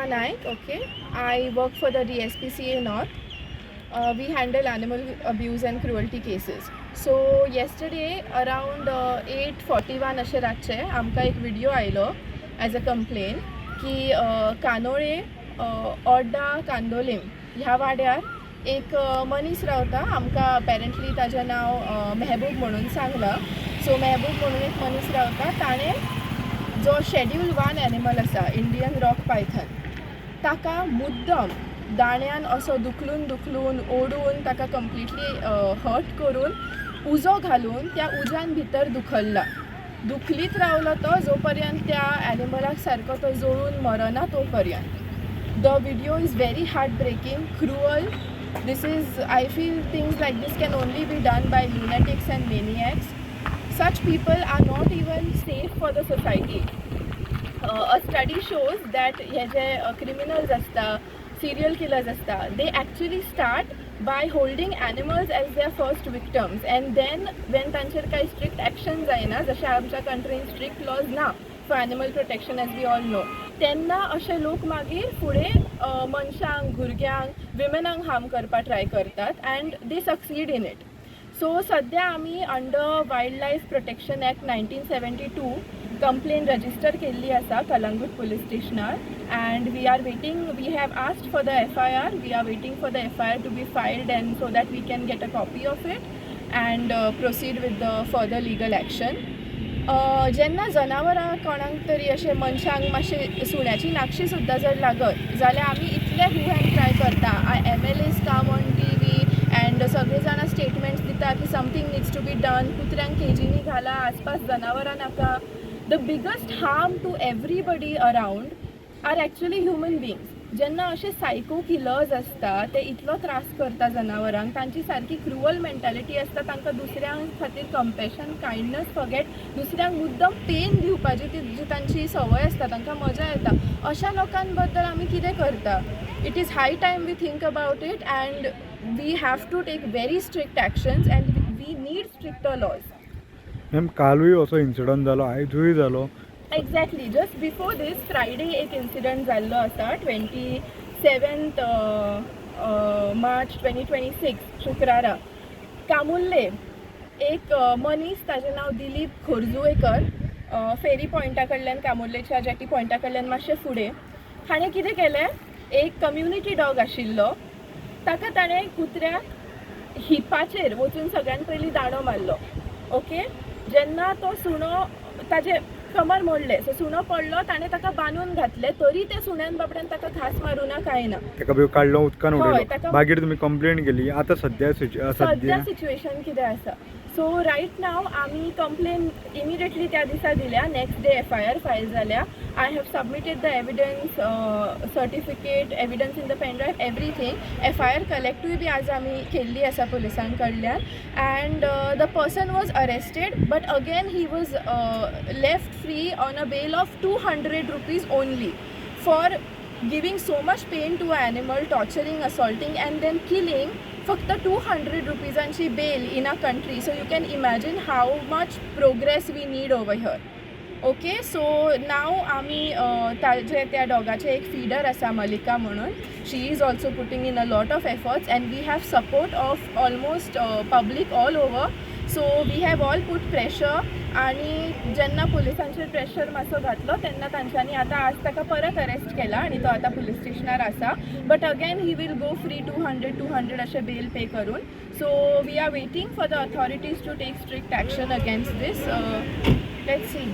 Seema Naik, okay. I work for the DSPCA North. We handle animal abuse and cruelty cases. So yesterday around 8:41 अशें रातचे आमकां एक video आयलो as a complain की कानोळे ओड्डा कांदोलीम ह्या वाड्यार एक मनीस रावता. आमकां अपेरंटली ताजें नांव मेहबूब म्हणून सांगलां. सो मेहबूब म्हणून एक मनीस रावता. ताणें जो शेड्यूल 1 एनिमल आसा इंडियन रॉक पायथन ताका मुद्दम दाण्यान असो दुखलून ओडून ताका कंप्लिटली हर्ट करून उजो घालून त्या उज्यान भितर दुखलीत रावलो तो जो पर्यंत त्या एनिमलाक सारको तो जळून मरना तो पर्यंत. The video is very heartbreaking, cruel. This is I feel things like this can only be done by lunatics and maniacs. Such people are not even safe for the society. A study shows that हे जे criminals असता, serial killers असता, they actually start by holding animals as their first victims, and then when तांचेर काही strict action जायना, जशें आमच्या countryन strict laws ना for animal protection as we all know, तेन्ना अशे लोक मागीर फुडें मनशांक, भुरग्यांक, विमेनांक हार्म करपाक ट्राय करतात and they succeed in it. So सद्या आमी under wildlife protection act 1972 complain register केल्ली आसा कलंगूट पुलीस स्टेशनार. And we are waiting, we have asked for the FIR. We are waiting for the FIR to be filed and so that we can get a copy of it and proceed with the further legal action. जेन्ना जनावरां कोणाक तरी अशें मनशांक मातशें सुण्याची नाक्षी सुद्दां जर लागत जाल्यार आमी इतले हू हँड ट्राय करता. MLAs काम ऑन TV एंड सगळे जाणां स्टेटमेंट्स दिता की something needs to be done. कुत्र्यांक केजींनी घाला, आसपास जनावरां नाका. The biggest harm to everybody around R actually human बिंग्स. जेन्ना अशे सायको किलर्स आसता ते इतलो त्रास करता जनावरांक, तांची सारकी क्रुअल मेंटॅलिटी आसता. तांकां दुसऱ्यां खातीर कंपॅशन, कायंडनस फॉरगेट, दुसऱ्यांक मुद्दम पेन दिवपाची जी तांची संवय आसता, तांकां मजा येता. अशा लोकां बद्दल आमी कितें करता? It is high time we think about it and we have to take very strict actions and we need stricter laws. Ma'am कालूय असो इन्सिडंट जालो, आयजूय जालो. Exactly just before this Friday एक इन्सिडंट जाल्लो आसा 27th मार्च 2026 शुक्रारा. कामुर्ले एक मनीस, ताजें नांव दिलीप खोर्जुवेकर, फेरी पॉयंटा कडल्यान कामुर्लेच्या जेटी पॉयंटा कडल्यान मातशें फुडें हाणें कितें केलें, एक कम्युनिटी डॉग आशिल्लो ताका ताणें कुत्र्याक हिपाचेर वचून सगळ्यान पयलीं दांडो मारलो. ओके, जेन्ना तो सुणो ताजे कमर मोडले, सो सुणो पडलो, ताणें ताका बांदून घातले, तरी ते सुण्यान बाबड्यान ताका घास मारूं ना, कांय ना. ताका बियो काडलो, उदकान उडयलो. मागीर तुमी कंप्लेंट केली. आतां सद्या सिच्युएशन कितें आसा? सो रायट नाव आमी कंप्लेन इमिडिएटली त्या दिसा दिल्या. नेक्स्ट डे FIR फायल जाल्या. I have submitted the evidence, certificate, evidence in the pen drive, everything. FIR कलेक्टूय बी आज आमी केल्ली आसा पुलिसां कडल्यान. And the person was arrested but again he was left free on a bail of 200 rupees only for giving so much pain to an animal, torturing, assaulting and then killing. फक्त 200 रुपीजांची bell in a country. So you can imagine how much progress we need over here. Okay, so now आमी त्या डॉगाचे एक feeder आसा मलिका म्हणून. She is also putting in a lot of efforts and we have support of almost public all over. So we have all put pressure. आणि जेन्ना पुलिसांचेर pressure मातसो घातलो तेन्ना तांच्यांनी आतां आज ताका परत अरेस्ट केला आणि तो आतां पुलीस स्टेशनार आसा. But again he will go free 200 अशें बेल पे करून. So we are waiting for the authorities to take strict action against this. Let's C.